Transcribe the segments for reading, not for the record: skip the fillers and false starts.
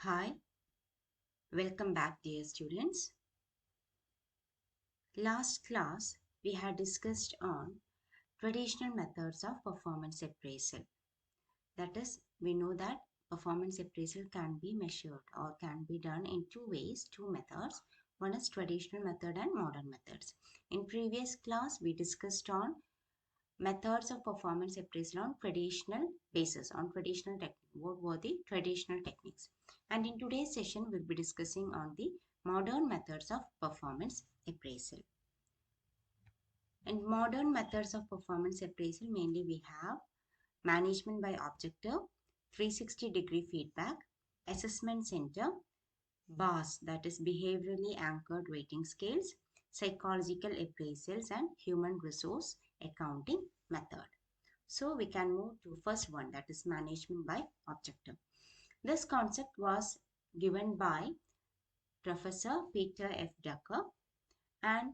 Hi, welcome back, dear students. Last class, we had discussed on traditional methods of performance appraisal. That is, we know that performance appraisal can be measured or can be done in two ways, two methods. One is traditional method and modern methods. In previous class, we discussed on methods of performance appraisal on traditional basis, on traditional technique. What were the traditional techniques? And in today's session, we'll be discussing on the modern methods of performance appraisal. In modern methods of performance appraisal, mainly we have management by objective, 360-degree feedback, assessment center, BAS, that is behaviorally anchored rating scales, psychological appraisals, and human resource accounting method. So we can move to first one, that is management by objective. This concept was given by Professor Peter F. Drucker, and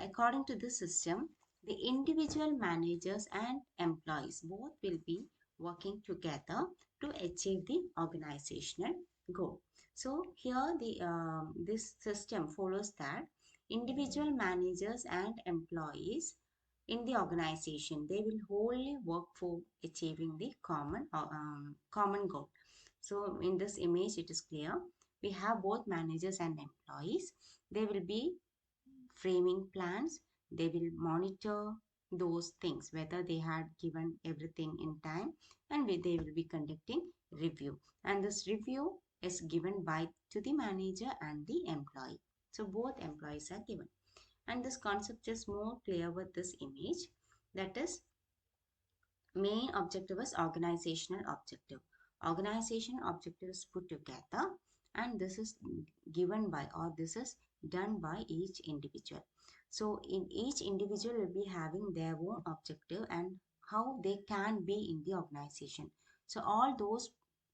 according to this system, the individual managers and employees both will be working together to achieve the organizational goal. So here the this system follows that individual managers and employees in the organization, they will wholly work for achieving the common goal. So in this image it is clear, we have both managers and employees. They will be framing plans, they will monitor those things whether they had given everything in time, and they will be conducting review, and this review is given by to the manager and the employee. So both employees are given, and this concept is more clear with this image. That is, main objective is organizational objective. Organization objective is put together, and this is given by, or this is done by each individual. So in each individual will be having their own objective and how they can be in the organization. So all those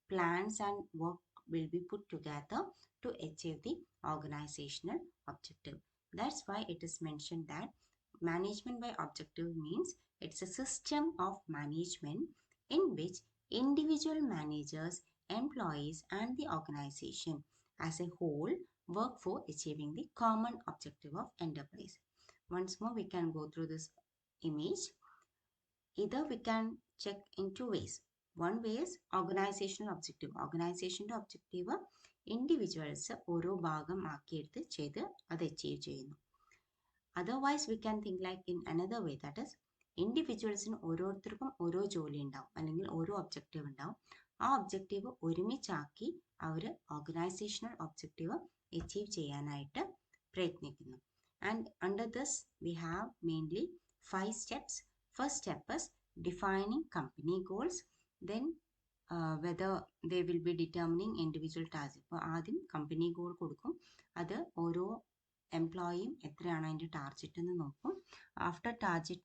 plans and work will be put together to achieve the organizational objective. That's why it is mentioned that management by objective means it's a system of management in which individual managers, employees, and the organization as a whole work for achieving the common objective of enterprise. Once more, we can go through this image. Either we can check in two ways. One way is organizational objective. Organizational objective individuals ഓരോ ഭാഗം ആക്കിയെടുത്ത് ചെയ്ത് അത് achieve ചെയ്യുന്നു. Otherwise, we can think like in another way, that is ഇൻഡിവിജ്വൽസിന് ഓരോരുത്തർക്കും ഓരോ ജോലി ഉണ്ടാവും, അല്ലെങ്കിൽ ഓരോ ഒബ്ജക്റ്റീവ് ഉണ്ടാവും. ആ ഒബ്ജക്റ്റീവ് ഒരുമിച്ചാക്കി അവർ ഓർഗനൈസേഷണൽ ഒബ്ജക്റ്റീവ് അച്ചീവ് ചെയ്യാനായിട്ട് പ്രയത്നിക്കുന്നു. And under this we have mainly 5 steps. First step is defining company goals. Then whether they will be determining individual tasks. അപ്പോൾ ആദ്യം കമ്പനി ഗോൾ കൊടുക്കും, അത് ഓരോ എംപ്ലോയിയും എത്രയാണ് അതിൻ്റെ ടാർജറ്റ് എന്ന് നോക്കും. After target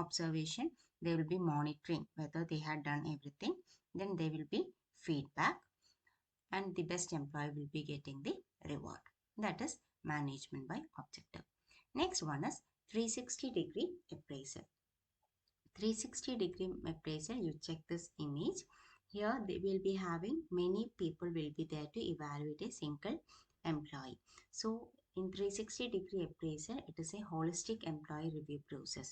observation, they will be monitoring whether they had done everything. Then they will be feedback, and the best employee will be getting the reward. That is management by objective. Next one is 360-degree appraisal. 360-degree appraisal, you check this image. Here they will be having many people will be there to evaluate a single employee. So in 360-degree appraisal, it is a holistic employee review process.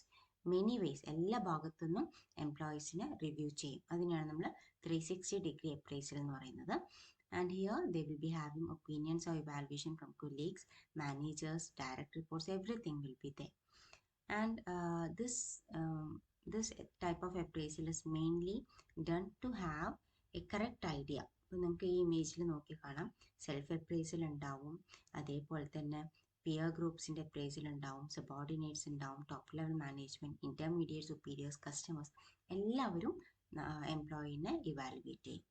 Many ways, എല്ലാ ഭാഗത്തുനിന്നും എംപ്ലോയീസിനെ review ചെയ്യും. അതിനാണ് നമ്മൾ 360-degree appraisal എന്ന് പറയുന്നത്. And here they will be having opinions or evaluation from colleagues, managers, direct reports, everything will be there. And this type of appraisal is mainly done to have a correct idea. അപ്പോൾ നമുക്ക് ഈ ഇമേജിൽ നോക്കി കാണാം, self appraisal ഉണ്ടാവും, അതേപോലെ തന്നെ peer ഗ്രൂപ്പ്സിൻ്റെ appraisal ഉണ്ടാവും, subordinates ഉണ്ടാവും, top level management, intermediate superiors, customers, എല്ലാവരും എംപ്ലോയീനെ ഇവാലുവേറ്റ് ചെയ്യും.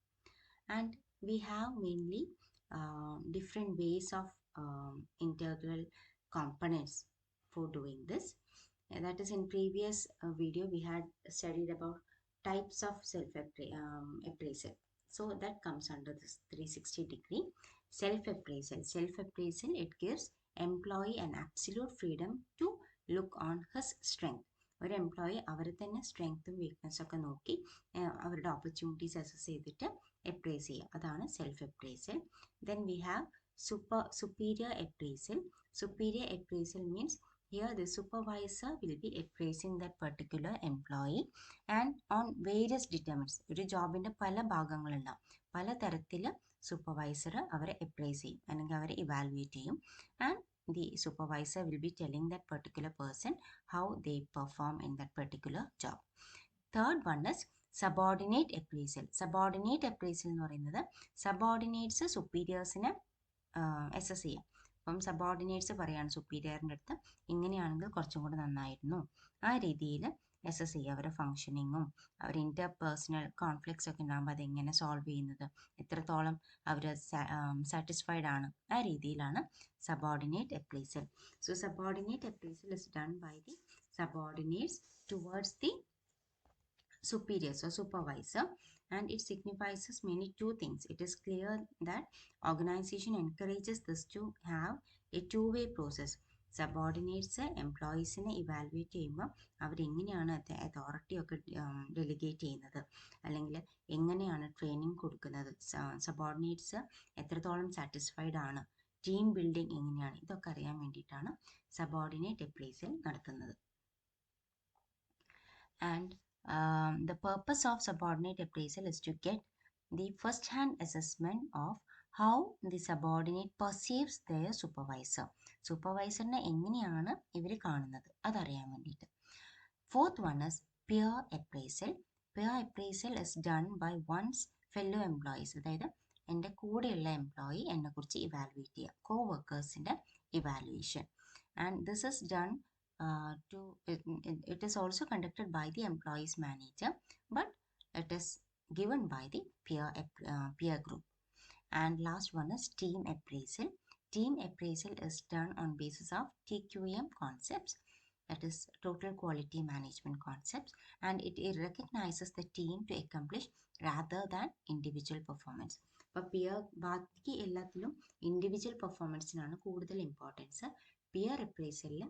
And we have mainly different ways of integral components for doing this. That is, in previous video we had studied about types of self appraisal. So that comes under this 360-degree self appraisal. Self appraisal, it gives employee an absolute freedom to look on his strength. ഒരു employee അവരെ തന്നെ സ്ട്രെങ്ത്തും വീക്ക്നെസ്സും ഒക്കെ നോക്കി അവരുടെ opportunities assess ചെയ്തിട്ട് appraise ചെയ്യുക. അതാണ് self appraisal. Then we have superior appraisal. Superior appraisal means here the supervisor will be appraising that particular employee and on various determinants. ഒരു ജോബിൻ്റെ പല ഭാഗങ്ങളുണ്ടാവും, പല തരത്തിൽ സൂപ്പർവൈസർ അവരെ അപ്രൈസ് ചെയ്യും അല്ലെങ്കിൽ അവരെ ഇവാലുവേറ്റ് ചെയ്യും. And the supervisor will be telling that particular person how they perform in that particular job. Third one is subordinate appraisal. Subordinate appraisal എന്ന് പറയുന്നത് സബോർഡിനേറ്റ്സ് സുപ്പീരിയേഴ്സിനെ അസസ് ചെയ്യാം. അപ്പം സബോർഡിനേറ്റ്സ് പറയാണ് സുപ്പീരിയറിൻ്റെ അടുത്ത് ഇങ്ങനെയാണെങ്കിൽ കുറച്ചും കൂടി നന്നായിരുന്നു, ആ രീതിയിൽ അസസ് ചെയ്യുക. അവരുടെ ഫങ്ഷനിങ്ങും അവർ ഇൻ്റർപേഴ്സണൽ കോൺഫ്ലിക്ട്സ് ഒക്കെ ഉണ്ടാകുമ്പോൾ അതെങ്ങനെ സോൾവ് ചെയ്യുന്നത്, എത്രത്തോളം അവർ സാറ്റിസ്ഫൈഡ് ആണ്, ആ രീതിയിലാണ് subordinate appraisal. So subordinate appraisal is done by the subordinates towards the superiors or supervisor, and it signifies mainly two things. It is clear that organization encourages this to have a two-way process. Subordinates എംപ്ലോയീസിനെ evaluate ചെയ്യുമ്പോൾ അവരെങ്ങനെയാണ് authority ഒക്കെ delegate ചെയ്യുന്നത്, അല്ലെങ്കിൽ എങ്ങനെയാണ് training കൊടുക്കുന്നത്, subordinates എത്രത്തോളം satisfied ആണ്, ടീം ബിൽഡിംഗ് എങ്ങനെയാണ്, ഇതൊക്കെ അറിയാൻ വേണ്ടിയിട്ടാണ് സബോർഡിനേറ്റ് അപ്രൈസൽ നടത്തുന്നത്. And the purpose of subordinate appraisal is to get the first-hand assessment of how the subordinate perceives their supervisor. സൂപ്പർവൈസറിനെ എങ്ങനെയാണ് ഇവർ കാണുന്നത് അതറിയാൻ വേണ്ടിയിട്ട്. Fourth one is peer appraisal. Peer appraisal is done by one's fellow employees. അതായത് എൻ്റെ കൂടെയുള്ള employee എന്നെക്കുറിച്ച് evaluate ചെയ്യുക, കോ വർക്കേഴ്സിൻ്റെ evaluation. And this is done it is also conducted by the employees manager, but it is given by the peer group. And last one is team appraisal. Team appraisal is done on basis of TQM concepts, that is total quality management concepts, and it recognizes the team to accomplish rather than individual performance. അപ്പോൾ ബാക്കി എല്ലാത്തിലും individual പെർഫോമൻസിനാണ് കൂടുതൽ importance. Peer അപ്രൈസലിൽ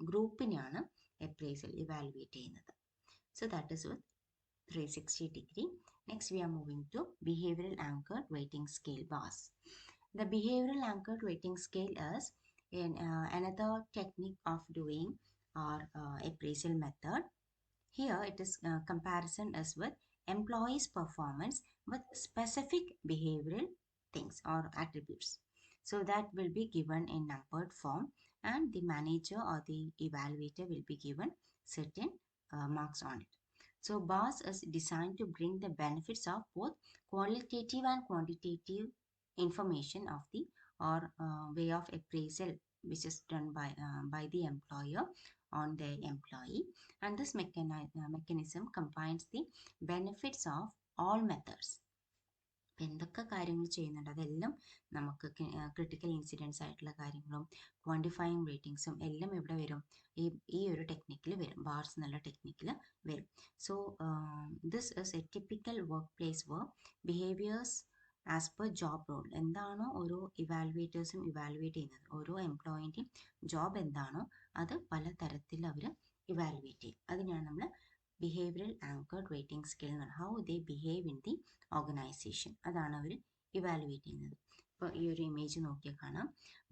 ഗ്രൂപ്പിനെയാണ് appraisal evaluate ചെയ്യുന്നത്. So that is with 360 degree. Next we are moving to behavioral anchored weighting scale, BAS. The behavioral anchored weighting scale is another technique of doing our appraisal method. Here it is comparison is with employees' performance with specific behavioral things or attributes. So that will be given in numbered form, and the manager or the evaluator will be given certain marks on it. So BAS is designed to bring the benefits of both qualitative and quantitative information of the or way of appraisal which is done by the employer on the employee, and this mechanism combines the benefits of all methods. എന്തൊക്കെ കാര്യങ്ങൾ ചെയ്യുന്നുണ്ട് അതെല്ലാം നമുക്ക് critical incidents ആയിട്ടുള്ള കാര്യങ്ങളും ക്വാണ്ടിഫൈയിങ് റേറ്റിംഗ്സും എല്ലാം ഇവിടെ വരും, ഈ ഒരു ടെക്നിക്കിൽ വരും, ബാർസ് എന്നുള്ള ടെക്നിക്കിൽ വരും. So this is a typical work place work behaviours as per job role. എന്താണോ ഓരോ ഇവാലുവേറ്റേഴ്സും ഇവാലുവേറ്റ് ചെയ്യുന്നത്, ഓരോ എംപ്ലോയിൻ്റെയും ജോബ് എന്താണോ അത് പല തരത്തിൽ അവർ ഇവാലുവേറ്റ് ചെയ്യും. അതിനാണ് നമ്മൾ ബിഹേവിയറൽ ആങ്കർഡ് റേറ്റിംഗ് സ്കിൽ എന്ന് പറയുന്നത്. How they behave in the organisation, അതാണ് അവർ ഇവാലുവേറ്റ് ചെയ്യുന്നത്. ഇപ്പോൾ ഈ ഒരു ഇമേജ് നോക്കിയാൽ കാണാം,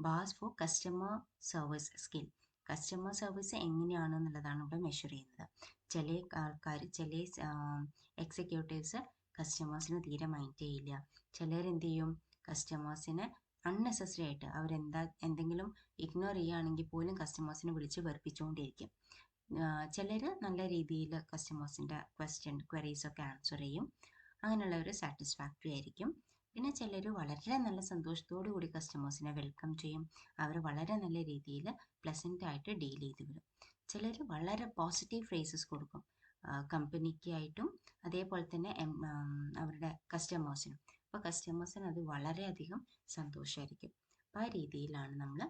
BARS for customer service skill. Customer service എങ്ങനെയാണെന്നുള്ളതാണ് ഇവിടെ മെഷർ ചെയ്യുന്നത്. ചില ആൾക്കാർ, ചില എക്സിക്യൂട്ടീവ്സ് കസ്റ്റമേഴ്സിന് തീരെ മൈൻഡ് ചെയ്യില്ല. ചിലരെന്ത് ചെയ്യും, കസ്റ്റമേഴ്സിനെ അൺനെസസറി ആയിട്ട് എന്തെങ്കിലും ഇഗ്നോർ ചെയ്യുകയാണെങ്കിൽ പോലും കസ്റ്റമേഴ്സിനെ വിളിച്ച് വെറുപ്പിച്ചുകൊണ്ടിരിക്കും. ചിലർ നല്ല രീതിയിൽ കസ്റ്റമേഴ്സിൻ്റെ ക്വറീസൊക്കെ ആൻസർ ചെയ്യും, അങ്ങനെയുള്ളവർ സാറ്റിസ്ഫാക്ടറി ആയിരിക്കും. പിന്നെ ചിലർ വളരെ നല്ല സന്തോഷത്തോടു കൂടി കസ്റ്റമേഴ്സിനെ വെൽക്കം ചെയ്യും, അവർ വളരെ നല്ല രീതിയിൽ പ്ലസൻ്റ് ആയിട്ട് ഡീൽ ചെയ്ത് വരും. ചിലർ വളരെ പോസിറ്റീവ് ഫ്രേസസ് കൊടുക്കും കമ്പനിക്കായിട്ടും അതേപോലെ തന്നെ അവരുടെ കസ്റ്റമേഴ്സിനും. അപ്പോൾ കസ്റ്റമേഴ്സിന് അത് വളരെയധികം സന്തോഷമായിരിക്കും. അപ്പോൾ ആ രീതിയിലാണ് നമ്മൾ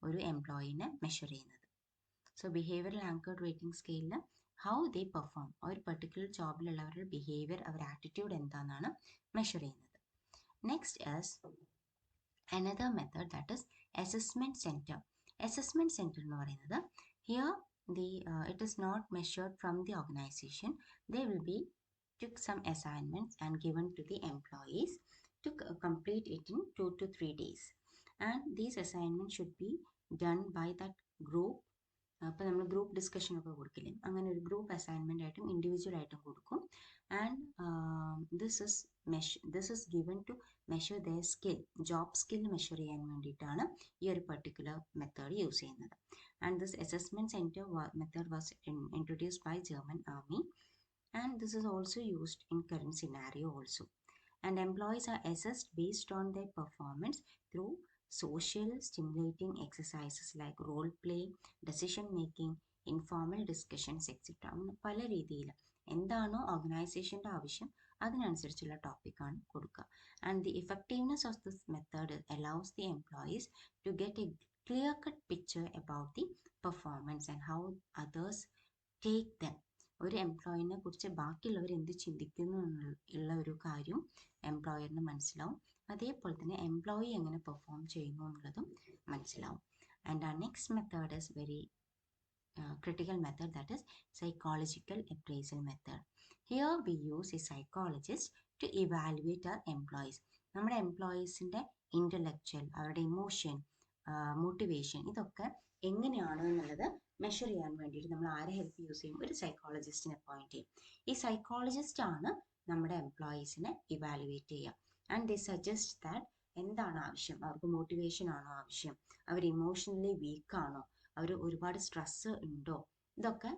ഒരു എംപ്ലോയിനെ മെഷർ ചെയ്യുന്നത്. സോ ബിഹേവിയറൽ ആങ്കർഡ് റേറ്റിംഗ് സ്കെയിലിൽ ഹൗ ദേ പെർഫോം, ഒരു പെർട്ടിക്കുലർ ജോബിലുള്ളവരുടെ ബിഹേവിയർ, അവരുടെ ആറ്റിറ്റ്യൂഡ് എന്താണെന്നാണ് മെഷർ ചെയ്യുന്നത്. Next is another method, that is assessment center. Assessment centre എന്ന് പറയുന്നത് here it is not measured from the organization. They will be took some assignments and given to the employees to complete it in 2 to 3 days. And these assignments should be done by that group. അപ്പോൾ നമ്മൾ group discussion ഒക്കെ കൊടുക്കില്ലേ, അങ്ങനെ ഒരു group assignment ആയിട്ടും individual ആയിട്ടും കൊടുക്കും. And this is given to measure their skill, job skill measure ചെയ്യാൻ വേണ്ടിയിട്ടാണ് ഈ ഒരു പർട്ടിക്കുലർ മെത്തേഡ് യൂസ് ചെയ്യുന്നത്. And this assessment centre method was introduced by German army, and this is also used in current scenario also. And employees are assessed based on their performance through social stimulating exercises like role play, decision making, informal discussions etc. പല രീതിയിൽ എന്താണോ ഓർഗനൈസേഷൻ്റെ ആവശ്യം അതിനനുസരിച്ചുള്ള ടോപ്പിക്കാണ് കൊടുക്കുക. And the effectiveness of this method allows the employees to get a clear cut picture about the performance and how others take them. ഒരു എംപ്ലോയിനെ കുറിച്ച് ബാക്കിയുള്ളവർ എന്ത് ചിന്തിക്കുന്നു എന്നുള്ള ഒരു കാര്യം എംപ്ലോയറിന് മനസ്സിലാവും. അതേപോലെ തന്നെ എംപ്ലോയി എങ്ങനെ പെർഫോം ചെയ്യുന്നു എന്നുള്ളതും മനസ്സിലാവും. And our next method is very critical method, that is psychological appraisal method. Here we use a psychologist to evaluate our employees. നമ്മുടെ എംപ്ലോയീസിൻ്റെ ഇൻ്റലക്ച്വൽ, അവരുടെ ഇമോഷൻ, മോട്ടിവേഷൻ ഇതൊക്കെ എങ്ങനെയാണ് എന്നുള്ളത് മെഷർ ചെയ്യാൻ വേണ്ടിയിട്ട് നമ്മൾ ആരെ ഹെൽപ്പ് യൂസ് ചെയ്യും? ഒരു സൈക്കോളജിസ്റ്റിനെ അപ്പോയിൻറ്റ് ചെയ്യും. ഈ സൈക്കോളജിസ്റ്റ് ആണ് നമ്മുടെ എംപ്ലോയീസിനെ ഇവാലുവേറ്റ് ചെയ്യുക. ആൻഡ് ദേ സജസ്റ്റ് ദാറ്റ് എന്താണ് ആവശ്യം, അവർക്ക് മോട്ടിവേഷൻ ആണോ ആവശ്യം, അവർ ഇമോഷണലി വീക്കാണോ, അവർ ഒരുപാട് സ്ട്രെസ്സ് ഉണ്ടോ, ഇതൊക്കെ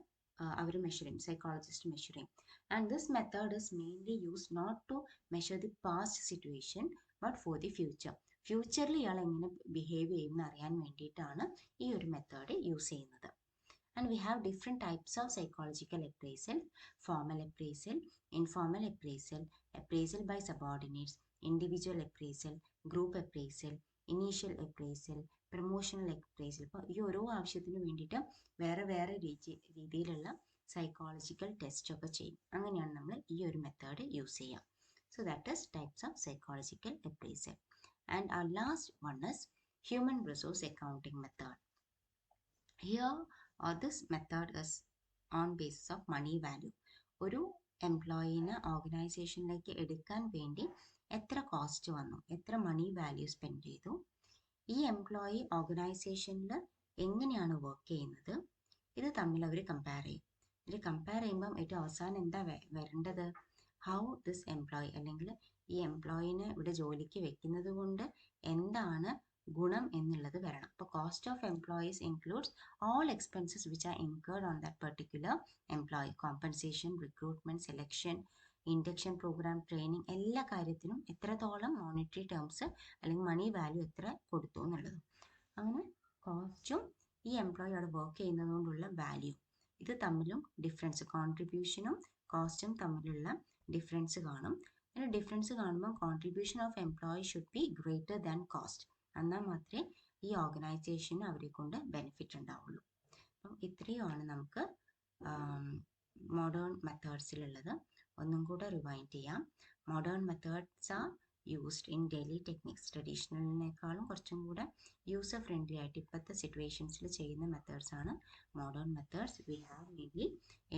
അവർ മെഷർ ചെയ്യും, സൈക്കോളജിസ്റ്റ് മെഷർ ചെയ്യും. And this method is mainly use not to measure the past situation but for the future. ഫ്യൂച്ചറിൽ ഇയാൾ എങ്ങനെ ബിഹേവ് ചെയ്യുമെന്ന് അറിയാൻ വേണ്ടിയിട്ടാണ് ഈ ഒരു മെത്തേഡ് യൂസ് ചെയ്യുന്നത്. And we have different types of psychological appraisal: formal appraisal, informal appraisal, appraisal by subordinates, individual appraisal, group appraisal, initial appraisal, promotional appraisal. അപ്പോൾ ഈ ഓരോ ആവശ്യത്തിന് വേണ്ടിയിട്ട് വേറെ വേറെ രീതിയിലുള്ള സൈക്കോളജിക്കൽ ടെസ്റ്റ് ഒക്കെ ചെയ്യും. അങ്ങനെയാണ് നമ്മൾ ഈ ഒരു മെത്തേഡ് യൂസ് ചെയ്യുക. So that is types of psychological appraisal. And our last one is human resource accounting method. Here this method is on basis of money value. ഒരു എംപ്ലോയീനെ ഓർഗനൈസേഷനിലേക്ക് എടുക്കാൻ വേണ്ടി എത്ര കോസ്റ്റ് വന്നു, എത്ര മണി വാല്യൂ സ്പെൻഡ് ചെയ്തു, ഈ എംപ്ലോയി ഓർഗനൈസേഷനിൽ എങ്ങനെയാണ് വർക്ക് ചെയ്യുന്നത്, ഇത് തമ്മിൽ അവർ കമ്പയർ ചെയ്യും. ഇത് കമ്പയർ ചെയ്യുമ്പം ഏറ്റവും അവസാനം എന്താ വരേണ്ടത്? ഹൗ ദിസ് എംപ്ലോയി, അല്ലെങ്കിൽ ഈ എംപ്ലോയിനെ ഇവിടെ ജോലിക്ക് വെക്കുന്നത് കൊണ്ട് എന്താണ് ഗുണം എന്നുള്ളത് വരണം. അപ്പോൾ cost of employees includes all expenses which are incurred on that particular employee, compensation, recruitment, selection, induction program, training, എല്ലാ കാര്യത്തിനും എത്രത്തോളം മോണിറ്ററി ടേംസ് അല്ലെങ്കിൽ മണി വാല്യൂ എത്ര കൊടുത്തു എന്നുള്ളത്. അങ്ങനെ കോസ്റ്റും ഈ എംപ്ലോയി അവിടെ വർക്ക് ചെയ്യുന്നതുകൊണ്ടുള്ള വാല്യൂ ഇത് തമ്മിലും ഡിഫറൻസ്, കോൺട്രിബ്യൂഷനും കോസ്റ്റും തമ്മിലുള്ള ഡിഫറൻസ് കാണും. അങ്ങനെ ഡിഫറൻസ് കാണുമ്പോൾ contribution of employee should be greater than cost. എന്നാൽ മാത്രമേ ഈ ഓർഗനൈസേഷന് അവരെ കൊണ്ട് ബെനിഫിറ്റ് ഉണ്ടാവുള്ളൂ. അപ്പം ഇത്രയുമാണ് നമുക്ക് മോഡേൺ മെത്തേഡ്സിലുള്ളത്. ഒന്നും കൂടെ റിവൈൻഡ് ചെയ്യാം. Modern methods are used in daily techniques. ട്രഡീഷണലിനേക്കാളും കുറച്ചും കൂടെ യൂസർ ഫ്രണ്ട്ലി ആയിട്ട് ഇപ്പോഴത്തെ സിറ്റുവേഷൻസിൽ ചെയ്യുന്ന മെത്തേഡ്സാണ് modern methods. We have mainly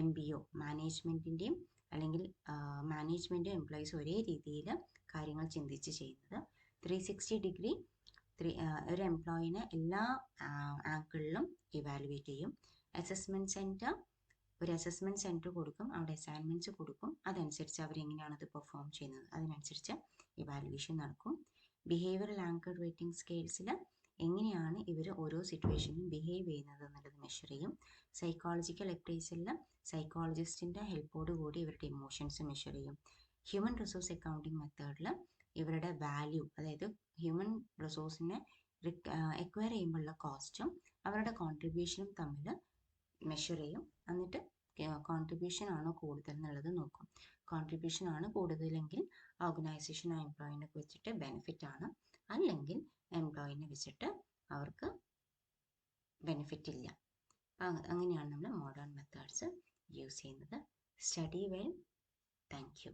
MBO, മാനേജ്മെൻറ്റിൻ്റെയും അല്ലെങ്കിൽ മാനേജ്മെൻറ്റും എംപ്ലോയീസ് ഒരേ രീതിയിൽ കാര്യങ്ങൾ ചിന്തിച്ച് ചെയ്യുന്നത്. 360 ഡിഗ്രി ഒരു എംപ്ലോയിനെ എല്ലാ ആംഗിളിലും ഇവാലുവേറ്റ് ചെയ്യും. അസസ്മെൻറ്റ് സെൻറ്റർ, ഒരു അസസ്മെൻറ്റ് സെൻറ്റർ കൊടുക്കും, അവിടെ അസൈൻമെൻറ്റ്സ് കൊടുക്കും, അതനുസരിച്ച് അവരെങ്ങനെയാണത് പെർഫോം ചെയ്യുന്നത് അതിനനുസരിച്ച് ഇവാലുവേഷൻ നടക്കും. ബിഹേവിയറൽ ആങ്കർഡ് റേറ്റിംഗ് സ്കെയിൽസിൽ എങ്ങനെയാണ് ഇവർ ഓരോ സിറ്റുവേഷനിലും ബിഹേവ് ചെയ്യുന്നത് എന്നുള്ളത് മെഷർ ചെയ്യും. സൈക്കോളജിക്കൽ അപ്രൈസലിൽ സൈക്കോളജിസ്റ്റിൻ്റെ ഹെൽപ്പോട് കൂടി ഇവരുടെ ഇമോഷൻസ് മെഷർ ചെയ്യും. ഹ്യൂമൻ റിസോഴ്സ് അക്കൗണ്ടിങ് മെത്തേഡിൽ ഇവരുടെ വാല്യൂ, അതായത് ഹ്യൂമൻ റിസോഴ്സിനെ എക്വയർ ചെയ്യുമ്പോഴുള്ള കോസ്റ്റും അവരുടെ കോൺട്രിബ്യൂഷനും തമ്മിൽ മെഷർ ചെയ്യും. എന്നിട്ട് കോൺട്രിബ്യൂഷൻ ആണോ കൂടുതൽ എന്നുള്ളത് നോക്കും. കോൺട്രിബ്യൂഷൻ ആണ് കൂടുതലെങ്കിൽ ഓർഗനൈസേഷൻ ആ എംപ്ലോയിനെ വെച്ചിട്ട് ബെനിഫിറ്റ് ആണ്, അല്ലെങ്കിൽ എംപ്ലോയിനെ വെച്ചിട്ട് അവർക്ക് ബെനിഫിറ്റ് ഇല്ല. അങ്ങനെയാണ് നമ്മൾ മോഡേൺ മെത്തേഡ്സ് യൂസ് ചെയ്യുന്നത്. Study well. Thank you.